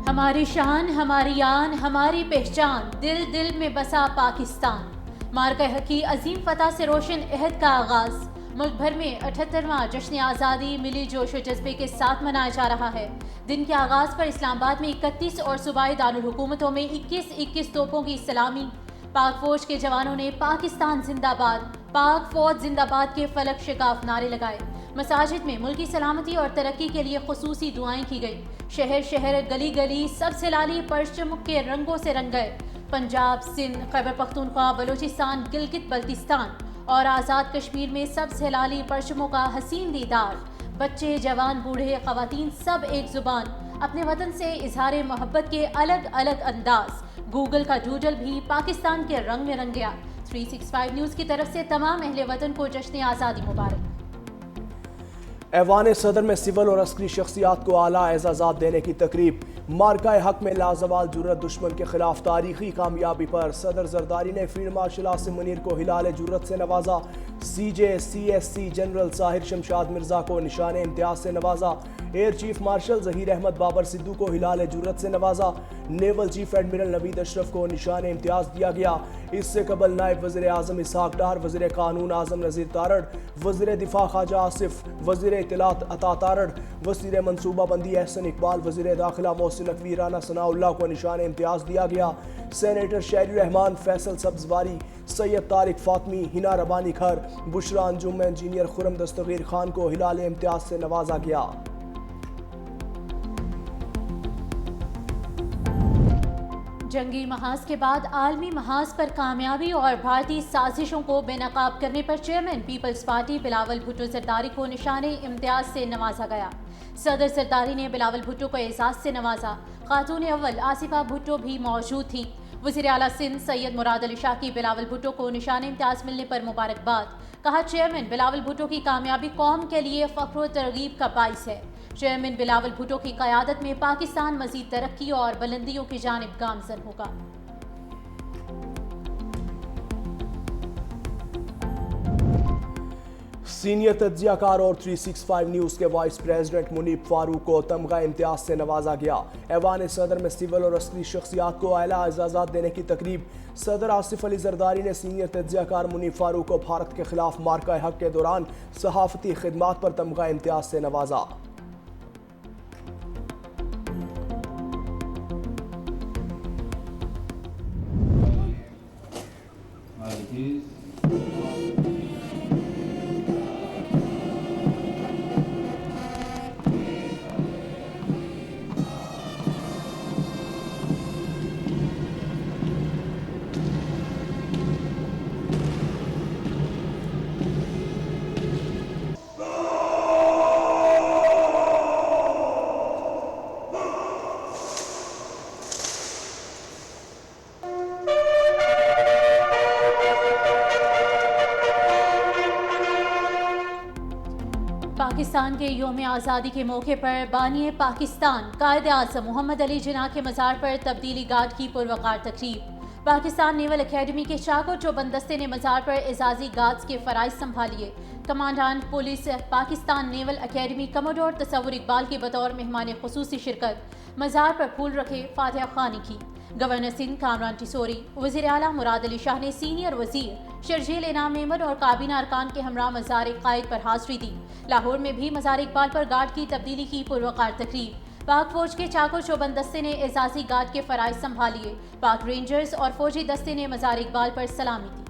ہماری شان، ہماری آن، ہماری پہچان، دل دل میں بسا پاکستان۔ مارکہ حقی عظیم فتح سے روشن عہد کا آغاز۔ ملک بھر میں 78واں جشن آزادی ملی جوش و جذبے کے ساتھ منایا جا رہا ہے۔ دن کے آغاز پر اسلام آباد میں 31 اور صوبائی دارالحکومتوں میں 21 توپوں کی سلامی۔ پاک فوج کے جوانوں نے پاکستان زندہ باد، پاک فوج زندہ باد کے فلک شگاف نعرے لگائے۔ مساجد میں ملکی سلامتی اور ترقی کے لیے خصوصی دعائیں کی گئیں۔ شہر شہر گلی گلی سب سے لالی پرچم کے رنگوں سے رنگ گئے۔ پنجاب، سندھ، خیبر پختونخوا، بلوچستان، گلگت بلتستان اور آزاد کشمیر میں سب سے لالی پرچموں کا حسین دیدار۔ بچے، جوان، بوڑھے، خواتین سب ایک زبان، اپنے وطن سے اظہار محبت کے الگ الگ انداز۔ گوگل کا ڈوڈل بھی پاکستان کے رنگ میں رنگ گیا۔ 365 نیوز کی طرف سے تمام اہل وطن کو جشن آزادی مبارک۔ ایوان صدر میں سول اور عسکری شخصیات کو اعلیٰ اعزازات دینے کی تقریب۔ مارکہ حق میں لازوال جرت دشمن کے خلاف تاریخی کامیابی پر صدر زرداری نے فیلڈ مارشل عاصم منیر کو ہلال جرت سے نوازا۔ CJCSC جنرل طاہر شمشاد مرزا کو نشان امتیاز سے نوازا۔ Air chief marshal Zaheer Ahmed Babar Sidhu کو ہلال جرت سے نوازا۔ نیول چیف ایڈمرل نوید اشرف کو نشان امتیاز دیا گیا۔ اس سے قبل نائب وزیر اعظم اسحاق ڈار، وزیر قانون اعظم نذیر تارڑ، وزیر دفاع خواجہ آصف، وزیر اطلاعات عطا تارڑ، وزیر منصوبہ بندی احسن اقبال، وزیر داخلہ محسن نقوی، رانا ثناء اللہ کو نشان امتیاز دیا گیا۔ سینیٹر شہری رحمان، فیصل سبزواری، سید طارق فاطمی، ہنا ربانی کھر، بشرا انجم، انجینئر خرم دستگیر خان کو ہلال امتیاز سے نوازا گیا۔ جنگی محاذ کے بعد عالمی محاذ پر کامیابی اور بھارتی سازشوں کو بے نقاب کرنے پر چیئرمین پیپلز پارٹی بلاول بھٹو زرداری کو نشان امتیاز سے نوازا گیا۔ صدر زرداری نے بلاول بھٹو کو اعزاز سے نوازا۔ خاتون اول آصفہ بھٹو بھی موجود تھیں۔ وزیر اعلیٰ سندھ سید مراد علی شاہ کی بلاول بھٹو کو نشان امتیاز ملنے پر مبارکباد۔ کہا، چیئرمین بلاول بھٹو کی کامیابی قوم کے لیے فخر و ترغیب کا باعث ہے۔ چیئرمین بلاول بھٹو کی قیادت میں پاکستان مزید ترقی اور بلندیوں کی جانب گامزن ہوگا۔ سینئر تجزیہ کار اور 365 نیوز کے وائس پریزیڈنٹ منیب فاروق کو تمغہ امتیاز سے نوازا گیا۔ ایوان صدر میں سول اور عسکری شخصیات کو اعلیٰ اعزازات دینے کی تقریب۔ صدر آصف علی زرداری نے سینئر تجزیہ کار منیب فاروق کو بھارت کے خلاف مارکہ حق کے دوران صحافتی خدمات پر تمغہ امتیاز سے نوازا۔ پاکستان کے یوم آزادی کے موقع پر بانی پاکستان قائد اعظم محمد علی جناح کے مزار پر تبدیلی گارڈ کی پروقار تقریب۔ پاکستان نیول اکیڈمی کے چاق و چوبند دستے نے مزار پر اعزازی گارڈز کے فرائض سنبھالیے۔ Commandant police Pakistan naval academy commodore Tasawar Iqbal کی بطور مہمان خصوصی شرکت، مزار پر پھول رکھے، فاتحہ خوانی کی۔ گورنر سندھ کامران ٹیسوری، وزیر اعلیٰ مراد علی شاہ نے سینئر وزیر شرجیل انعام احمد اور کابینہ ارکان کے ہمراہ مزار قائد پر حاضری دی۔ لاہور میں بھی مزار اقبال پر گارڈ کی تبدیلی کی پروقار تقریب۔ پاک فوج کے چاق و چوبند دستے نے اعزازی گارڈ کے فرائض سنبھالیے۔ پاک رینجرز اور فوجی دستے نے مزار اقبال پر سلامی دی۔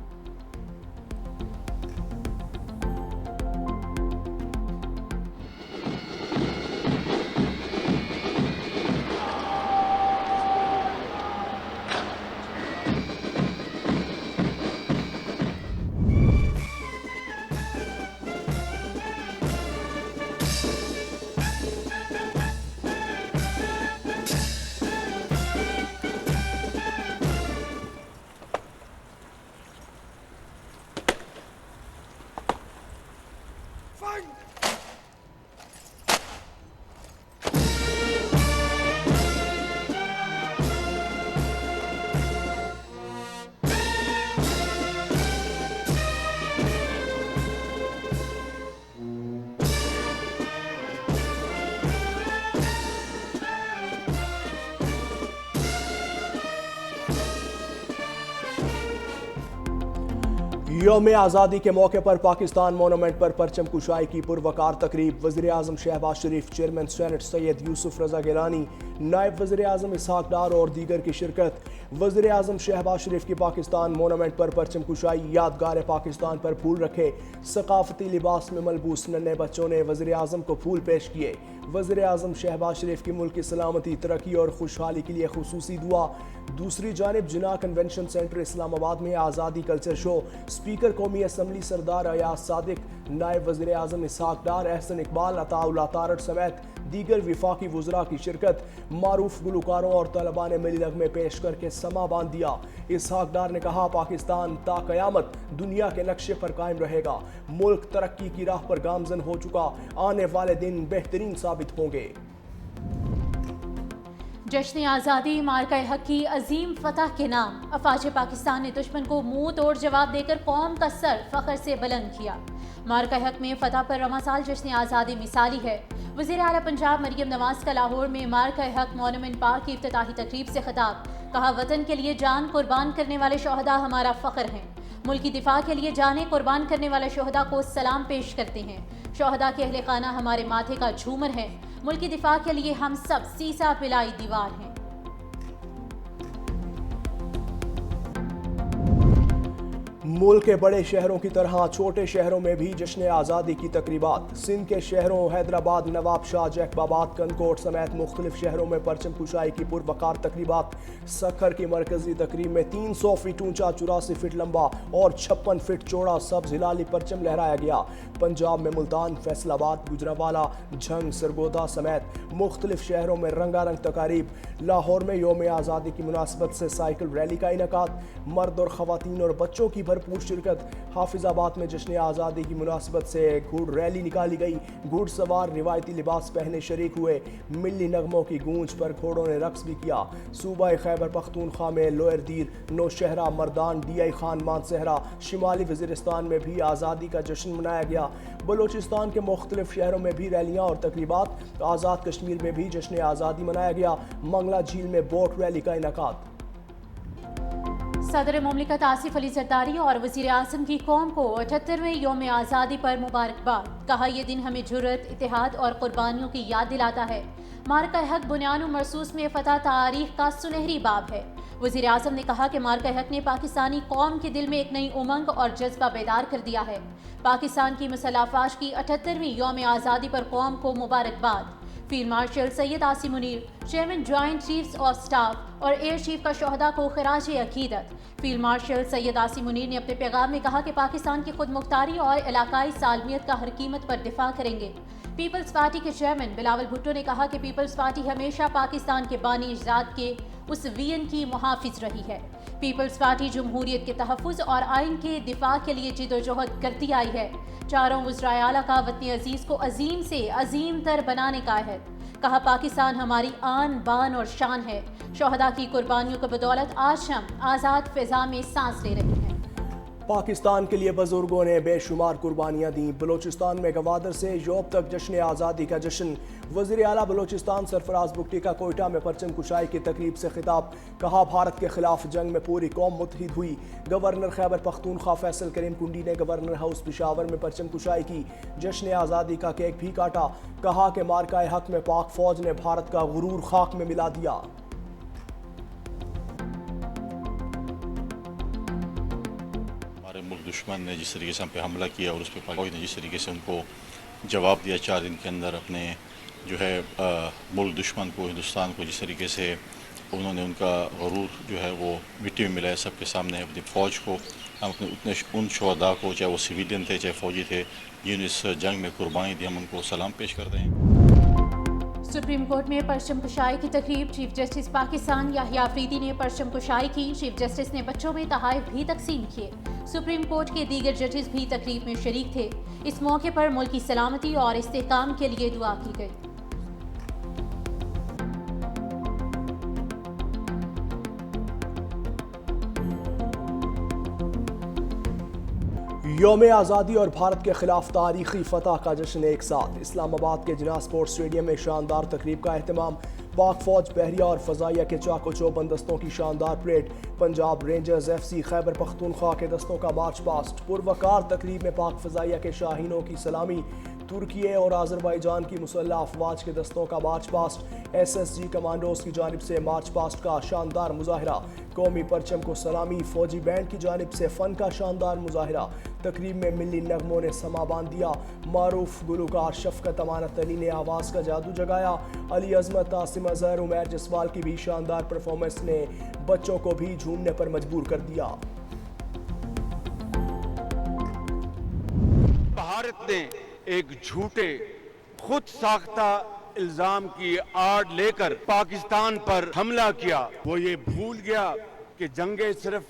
یوم آزادی کے موقع پر پاکستان مونومنٹ پر پرچم کشائی کی پروقار تقریب وزیر اعظم شہباز شریف، چیئرمین سینٹ سید یوسف رضا گیلانی، نائب وزیر اعظم اسحاق ڈار اور دیگر کی شرکت۔ وزیر اعظم شہباز شریف کی پاکستان مونومنٹ پر پرچم کشائی، یادگار پاکستان پر پھول رکھے، ثقافتی لباس میں ملبوس ننھے بچوں نے وزیر اعظم کو پھول پیش کیے۔ وزیر اعظم شہباز شریف کی ملک کی سلامتی، ترقی اور خوشحالی کے لیے خصوصی دعا۔ دوسری جانب جناح کنونشن سینٹر اسلام آباد میں آزادی کلچر شو، اسپیکر قومی اسمبلی سردار ایاز صادق، نائب وزیر اعظم اسحاق ڈار، احسن اقبال، عطاء اللہ تارڑ سمیت دیگر وفاقی وزراء کی شرکت۔ معروف گلوکاروں اور طلباء نے ملی نغمے پیش کر کے سما باندھ دیا۔ اسحاق ڈار نے کہا، پاکستان تا قیامت دنیا کے نقشے پر قائم رہے گا، ملک ترقی کی راہ پر گامزن ہو چکا، آنے والے دن بہترین ثابت ہوں گے۔ جشن آزادی مارکہ حق کی عظیم فتح کے نام، افواج پاکستان نے دشمن کو منہ توڑ جواب دے کر قوم کا سر فخر سے بلند کیا۔ مارکہ حق میں فتح پر رواں سال جشن آزادی مثالی ہے۔ وزیر اعلیٰ پنجاب مریم نواز کا لاہور میں مارکہ حق مونومنٹ پارک کی افتتاحی تقریب سے خطاب، کہا وطن کے لیے جان قربان کرنے والے شہداء ہمارا فخر ہیں، ملکی دفاع کے لیے جانیں قربان کرنے والے شہداء کو سلام پیش کرتے ہیں، شہداء کے اہل خانہ ہمارے ماتھے کا جھومر ہیں، ملکی دفاع کے لیے ہم سب سیسا پلائی دیوار ہیں۔ ملک کے بڑے شہروں کی طرح چھوٹے شہروں میں بھی جشن آزادی کی تقریبات۔ سندھ کے شہروں حیدرآباد، نواب شاہ، جیکب آباد، کنکوٹ سمیت مختلف شہروں میں پرچم کشائی کی پروقار تقریبات۔ سکھر کی مرکزی تقریب میں 300 فٹ اونچا، 84 فٹ لمبا اور 56 فٹ چوڑا سبز ہلالی پرچم لہرایا گیا۔ پنجاب میں ملتان، فیصل آباد، گجرانوالہ، جھنگ، سرگودا سمیت مختلف شہروں میں رنگا رنگ تقاریب۔ لاہور میں یوم آزادی کی مناسبت سے سائیکل ریلی کا انعقاد، مرد اور خواتین اور بچوں کی بھرپور شرکت۔ حافظ آباد میں جشن آزادی کی مناسبت سے گھوڑ ریلی نکالی گئی، گھوڑ سوار روایتی لباس پہنے شریک ہوئے، ملی نغموں کی گونج پر گھوڑوں نے رقص بھی کیا۔ صوبہ خیبر پختونخوا میں lower there, Nowshera, Mardan, D I Khan, Mansehra, شمالی وزیرستان میں بھی آزادی کا جشن منایا گیا۔ بلوچستان کے مختلف شہروں میں بھی ریلیاں اور تقریبات۔ آزاد کشمیر میں بھی جشن آزادی منایا گیا، منگلہ جھیل میں بوٹ ریلی کا انعقاد۔ صدر مملکت آصف علی زرداری اور وزیر اعظم کی قوم کو 78ویں یوم آزادی پر مبارکباد، کہا یہ دن ہمیں جرأت، اتحاد اور قربانیوں کی یاد دلاتا ہے۔ مارکہ حق بنیان و مرصوص میں فتح تاریخ کا سنہری باب ہے۔ وزیر اعظم نے کہا کہ مارکہ حق نے پاکستانی قوم کے دل میں ایک نئی امنگ اور جذبہ بیدار کر دیا ہے۔ پاکستان کی مسلح افواج کی 78ویں یوم آزادی پر قوم کو مبارکباد۔ Field marshal Syed Asim Munir, chairman joint chiefs of staff اور ایئر چیف کا شہداء کو خراج عقیدت۔ فیلڈ مارشل سید عاصم منیر نے اپنے پیغام میں کہا کہ پاکستان کی خود مختاری اور علاقائی سالمیت کا ہر قیمت پر دفاع کریں گے۔ پیپلز پارٹی کے چیئرمین بلاول بھٹو نے کہا کہ پیپلز پارٹی ہمیشہ پاکستان کے بانی اجداد کے اس وین کی محافظ رہی ہے۔ پیپلز پارٹی جمہوریت کے تحفظ اور آئین کے دفاع کے لیے جدوجہد کرتی آئی ہے۔ چاروں وزرائے اعلیٰ کا وطن عزیز کو عظیم سے عظیم تر بنانے کا عہد، کہا پاکستان ہماری آن بان اور شان ہے، شہداء کی قربانیوں کی بدولت آج ہم آزاد فضا میں سانس لے رہے ہیں۔ پاکستان کے لیے بزرگوں نے بے شمار قربانیاں دیں۔ بلوچستان میں گوادر سے یوب تک جشن آزادی کا جشن۔ وزیر اعلیٰ بلوچستان سرفراز بگٹی کا کوئٹہ میں پرچم کشائی کی تقریب سے خطاب، کہا بھارت کے خلاف جنگ میں پوری قوم متحد ہوئی۔ گورنر خیبر پختونخوا فیصل کریم کنڈی نے گورنر ہاؤس پشاور میں پرچم کشائی کی، جشن آزادی کا کیک بھی کاٹا، کہا کہ مارکہ حق میں پاک فوج نے بھارت کا غرور خاک میں ملا دیا۔ ملک دشمن نے جس طریقے سے ہم پہ حملہ کیا اور اس پہ فوج نے جس طریقے سے ان کو جواب دیا 4 دن کے اندر، اپنے جو ہے ملک دشمن کو، ہندوستان کو جس طریقے سے انہوں نے ان کا غرور جو ہے وہ مٹی میں ملایا سب کے سامنے، اپنی فوج کو، ہم اپنے ان شہداء کو، چاہے وہ سویلین تھے چاہے فوجی تھے، جنہوں نے اس جنگ میں قربانی دی، ہم ان کو سلام پیش کرتے ہیں۔ سپریم کورٹ میں پرچم کشائی کی تقریب، چیف جسٹس پاکستان یحییٰ آفریدی نے پرچم کشائی کی، چیف جسٹس نے بچوں میں تحائف بھی تقسیم کیے۔ سپریم کورٹ کے دیگر ججز بھی تقریب میں شریک تھے۔ اس موقع پر ملک کی سلامتی اور استحکام کے لیے دعا کی گئی۔ یوم آزادی اور بھارت کے خلاف تاریخی فتح کا جشن ایک ساتھ۔ اسلام آباد کے جناح اسپورٹس اسٹیڈیم میں شاندار تقریب کا اہتمام۔ پاک فوج بحریہ اور فضائیہ کے چاق و چوبند دستوں کی شاندار parade, Punjab rangers F C Khyber Pakhtunkhwa کے دستوں کا مارچ پاسٹ، پروقار تقریب میں پاک فضائیہ کے شاہینوں کی سلامی، ترکیے اور آذربائیجان کی مسلح افواج کے دستوں کا march past, S S G commandos کی جانب سے مارچ پاسٹ کا شاندار مظاہرہ، قومی پرچم کو سلامی، فوجی بینڈ کی جانب سے فن کا شاندار مظاہرہ، تقریب میں ملی نغموں نے سما باندھ دیا، معروف گلوکار شفقت امانت علی نے آواز کا جادو جگایا، علی عظمت، عاصم اظہر، عمیر جسوال کی بھی شاندار پرفارمنس نے بچوں کو بھی جھومنے پر مجبور کر دیا۔ بھارت نے ایک جھوٹے خود ساختہ الزام کی آڑ لے کر پاکستان پر حملہ کیا۔ وہ یہ بھول گیا کہ جنگیں صرف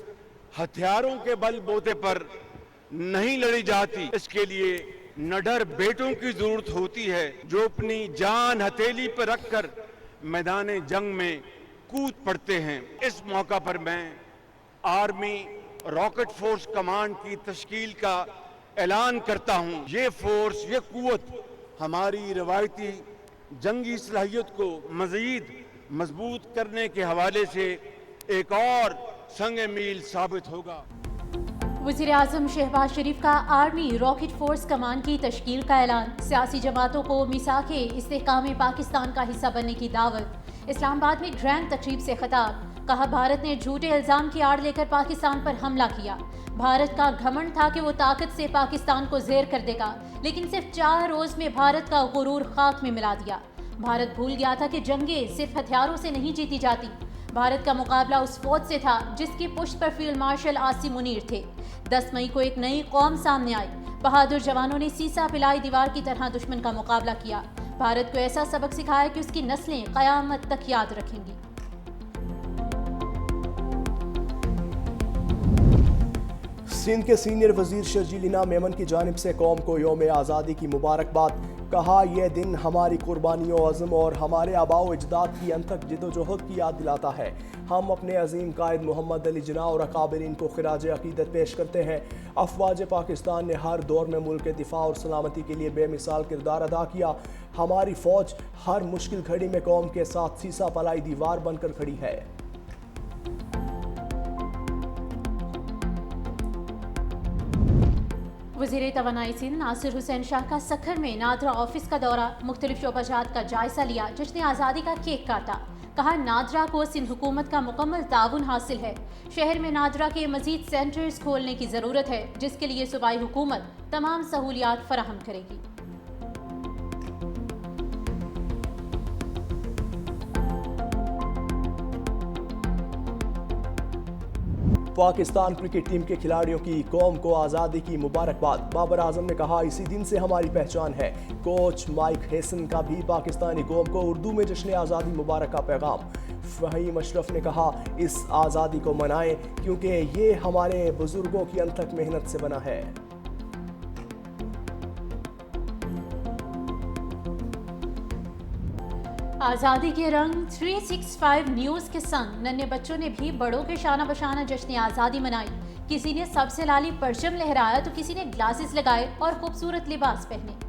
ہتھیاروں کے بل بوتے پر نہیں لڑی جاتی، اس کے لیے نڈر بیٹوں کی ضرورت ہوتی ہے جو اپنی جان ہتھیلی پر رکھ کر میدان جنگ میں کود پڑتے ہیں۔ اس موقع پر میں آرمی راکٹ فورس کمانڈ کی تشکیل کا اعلان کرتا ہوں۔ یہ فورس، یہ قوت ہماری روایتی جنگی صلاحیت کو مزید مضبوط کرنے کے حوالے سے ایک اور سنگ میل ثابت ہوگا۔ وزیر اعظم شہباز شریف کا آرمی راکٹ فورس کمان کی تشکیل کا اعلان، سیاسی جماعتوں کو میثاق استحکام پاکستان کا حصہ بننے کی دعوت، اسلام آباد میں گرینڈ تقریب سے خطاب، کہا بھارت نے جھوٹے الزام کی آڑ لے کر پاکستان پر حملہ کیا، بھارت کا گھمنڈ تھا کہ وہ طاقت سے پاکستان کو زیر کر دے گا، لیکن صرف 4 روز میں بھارت کا غرور خاک میں ملا دیا، بھارت بھول گیا تھا کہ جنگیں صرف ہتھیاروں سے نہیں جیتی جاتی، بھارت کا مقابلہ اس فوج سے تھا جس کی پشت پر فیلڈ مارشل عاصم منیر تھے۔ 10 مئی کو ایک نئی قوم سامنے آئی، بہادر جوانوں نے سیسا پلائی دیوار کی طرح دشمن کا مقابلہ کیا، بھارت کو ایسا سبق سکھایا کہ اس کی نسلیں قیامت تک یاد رکھیں گی۔ سندھ کے سینئر وزیر شرجیل میمن کی جانب سے قوم کو یوم آزادی کی مبارکباد، کہا یہ دن ہماری قربانیوں، عزم اور ہمارے آباء و اجداد کی انتھک جدوجہد کی یاد دلاتا ہے۔ ہم اپنے عظیم قائد محمد علی جناح اور اکابرین کو خراج عقیدت پیش کرتے ہیں۔ افواج پاکستان نے ہر دور میں ملک کے دفاع اور سلامتی کے لیے بے مثال کردار ادا کیا۔ ہماری فوج ہر مشکل گھڑی میں قوم کے ساتھ سیسا پلائی دیوار بن کر کھڑی ہے۔ وزیر توانائی سندھ ناصر حسین شاہ کا سکھر میں نادرا آفس کا دورہ، مختلف شعبہ جات کا جائزہ لیا، جشن آزادی کا کیک کاٹا، کہا نادرا کو سندھ حکومت کا مکمل تعاون حاصل ہے، شہر میں نادرا کے مزید سینٹرز کھولنے کی ضرورت ہے جس کے لیے صوبائی حکومت تمام سہولیات فراہم کرے گی۔ پاکستان کرکٹ ٹیم کے کھلاڑیوں کی قوم کو آزادی کی مبارکباد، بابر اعظم نے کہا اسی دن سے ہماری پہچان ہے۔ کوچ مائک ہیسن کا بھی پاکستانی قوم کو اردو میں جشن آزادی مبارک کا پیغام، فہیم اشرف نے کہا اس آزادی کو منائیں کیونکہ یہ ہمارے بزرگوں کی انتھک محنت سے بنا ہے۔ آزادی کے رنگ 365 نیوز کے سنگ ننھے بچوں نے بھی بڑوں کے شانہ بشانہ جشن آزادی منائی، کسی نے سب سے لالی پرچم لہرایا تو کسی نے گلاسز لگائے اور خوبصورت لباس پہنے۔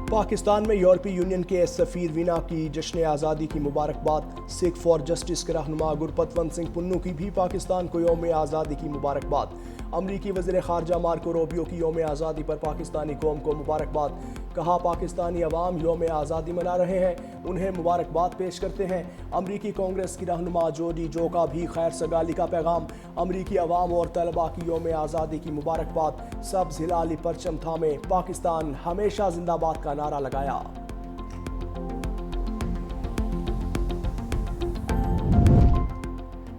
پاکستان میں یورپی یونین کے سفیر وینا کی جشن آزادی کی مبارکباد، سکھ فار جسٹس کے رہنما گرپتونت سنگھ پنو کی بھی پاکستان کو یوم آزادی کی مبارکباد، امریکی وزیر خارجہ مارکو روبیو کی یوم آزادی پر پاکستانی قوم کو مبارکباد، کہا پاکستانی عوام یوم آزادی منا رہے ہیں، انہیں مبارکباد پیش کرتے ہیں۔ امریکی کانگریس کی رہنما جوڈی جو کا بھی خیر سگالی کا پیغام، امریکی عوام اور طلباء کی یوم آزادی کی مبارکباد، سبز ہلالی پرچم تھامے پاکستان ہمیشہ زندہ باد کا نعرہ لگایا۔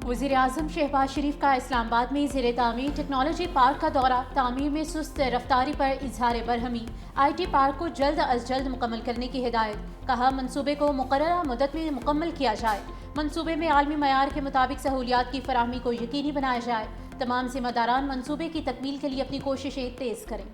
وزیر اعظم شہباز شریف کا اسلام آباد میں زیر تعمیر ٹیکنالوجی پارک کا دورہ، تعمیر میں سست رفتاری پر اظہار برہمی، آئی ٹی پارک کو جلد از جلد مکمل کرنے کی ہدایت، کہا منصوبے کو مقررہ مدت میں مکمل کیا جائے، منصوبے میں عالمی معیار کے مطابق سہولیات کی فراہمی کو یقینی بنایا جائے، تمام ذمہ داران منصوبے کی تکمیل کے لیے اپنی کوششیں تیز کریں۔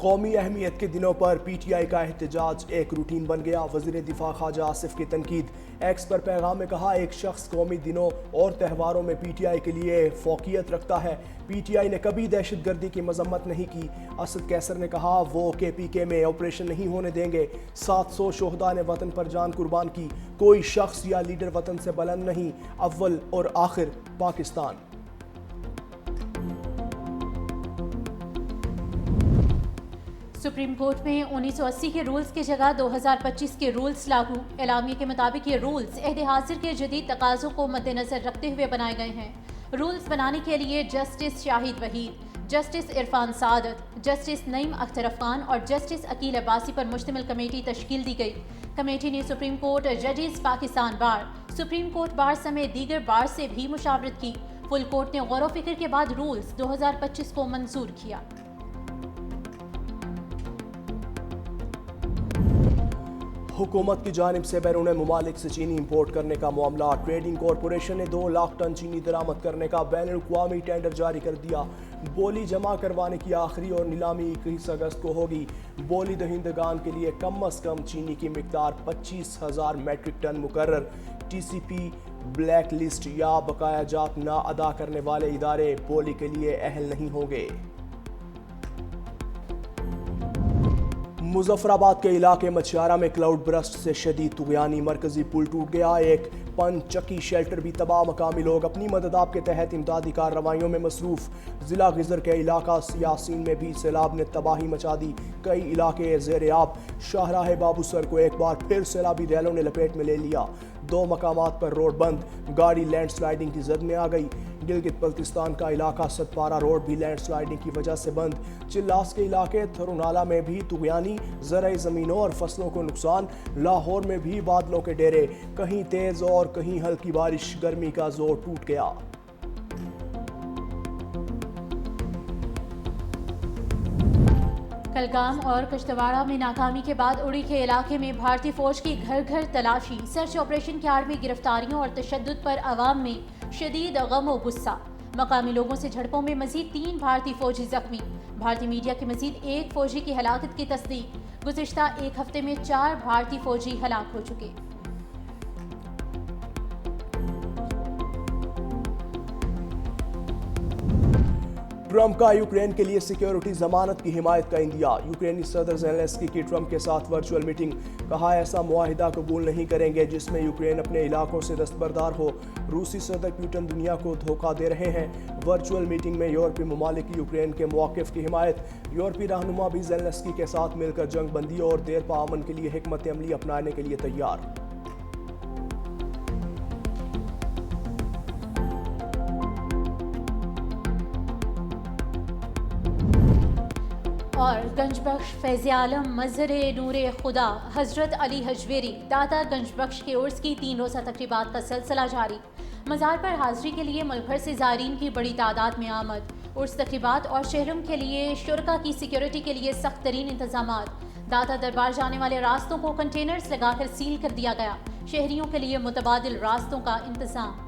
قومی اہمیت کے دنوں پر پی ٹی آئی کا احتجاج ایک روٹین بن گیا. وزیر دفاع خواجہ آصف کی تنقید. ایکس پر پیغام میں کہا ایک شخص قومی دنوں اور تہواروں میں پی ٹی آئی کے لیے فوقیت رکھتا ہے. پی ٹی آئی نے کبھی دہشت گردی کی مذمت نہیں کی. اسد کیسر نے کہا وہ کے پی کے میں آپریشن نہیں ہونے دیں گے. 700 شہداء نے وطن پر جان قربان کی. کوئی شخص یا لیڈر وطن سے بلند نہیں. اول اور آخر پاکستان. سپریم کورٹ میں 1980 کے رولز کی جگہ 2025 کے رولز لاگو. اعلامیے کے مطابق یہ رولز عہد حاضر کے جدید تقاضوں کو مد نظر رکھتے ہوئے بنائے گئے ہیں. رولز بنانے کے لیے جسٹس شاہد وحید، جسٹس عرفان سعادت، جسٹس نعیم اختر افغان اور جسٹس عقیل عباسی پر مشتمل کمیٹی تشکیل دی گئی. کمیٹی نے سپریم کورٹ ججز پاکستان بار، سپریم کورٹ بار سمیت دیگر بار سے بھی مشاورت کی. فل کورٹ نے غور و فکر کے بعد رولز 2025 کو منظور کیا. حکومت کی جانب سے بیرون ممالک سے چینی امپورٹ کرنے کا معاملہ. ٹریڈنگ کارپوریشن نے 2 لاکھ ٹن چینی درآمد کرنے کا بین الاقوامی ٹینڈر جاری کر دیا. بولی جمع کروانے کی آخری اور نیلامی 21 اگست کو ہوگی. بولی دہندگان کے لیے کم از کم چینی کی مقدار 25,000 میٹرک ٹن مقرر. ٹی سی پی بلیک لسٹ یا بقایا جات نہ ادا کرنے والے ادارے بولی کے لیے اہل نہیں ہوں گے. مظفر آباد کے علاقے مچھیارہ میں کلاؤڈ برسٹ سے شدید طغیانی. مرکزی پل ٹوٹ گیا. ایک پن چکی شیلٹر بھی تباہ. مقامی لوگ اپنی مدد آپ کے تحت امدادی کارروائیوں میں مصروف. ضلع غزر کے علاقہ یاسین میں بھی سیلاب نے تباہی مچا دی. کئی علاقے زیر آب. شاہراہ بابو سر کو ایک بار پھر سیلابی ریلوں نے لپیٹ میں لے لیا. 2 مقامات پر روڈ بند. گاڑی لینڈ سلائیڈنگ کی زد میں آ گئی. گلگت بلتستان کا علاقہ ستپارہ روڈ بھی لینڈ سلائیڈنگ کی وجہ سے بند. چلاس کے علاقے تھرونالہ میں بھی طغیانی. زرعی زمینوں اور فصلوں کو نقصان. لاہور میں بھی بادلوں کے ڈیرے. کہیں تیز اور کہیں ہلکی بارش. گرمی کا زور ٹوٹ گیا. کلگام اور کشتواڑہ میں ناکامی کے بعد اڑی کے علاقے میں بھارتی فوج کی گھر گھر تلاشی. سرچ آپریشن کے آڑ میں گرفتاریوں اور تشدد پر عوام میں شدید غم و غصہ. مقامی لوگوں سے جھڑپوں میں مزید 3 بھارتی فوجی زخمی. بھارتی میڈیا کی مزید 1 فوجی کی ہلاکت کی تصدیق. گزشتہ 1 ہفتے میں 4 بھارتی فوجی ہلاک ہو چکے. ٹرمپ کا یوکرین کے لیے سیکیورٹی ضمانت کی حمایت کا عندیہ. یوکرینی صدر زیلنسکی کی ٹرمپ کے ساتھ ورچوئل میٹنگ. کہا ایسا معاہدہ قبول نہیں کریں گے جس میں یوکرین اپنے علاقوں سے دستبردار ہو. روسی صدر پوٹن دنیا کو دھوکہ دے رہے ہیں. ورچوئل میٹنگ میں یورپی ممالک کی یوکرین کے موقف کی حمایت. یورپی رہنما بھی زیلنسکی کے ساتھ مل کر جنگ بندی اور دیر پا امن کے لیے حکمت عملی اپنانے کے لیے تیار. اور گنج بخش فیض عالم مظہر نور خدا حضرت علی حجویری داتا گنج بخش کے عرس کی 3 روزہ تقریبات کا سلسلہ جاری. مزار پر حاضری کے لیے ملک بھر سے زائرین کی بڑی تعداد میں آمد. عرس تقریبات اور شہروں کے لیے شرکا کی سیکیورٹی کے لیے سخت ترین انتظامات. داتا دربار جانے والے راستوں کو کنٹینرز لگا کر سیل کر دیا گیا. شہریوں کے لیے متبادل راستوں کا انتظام.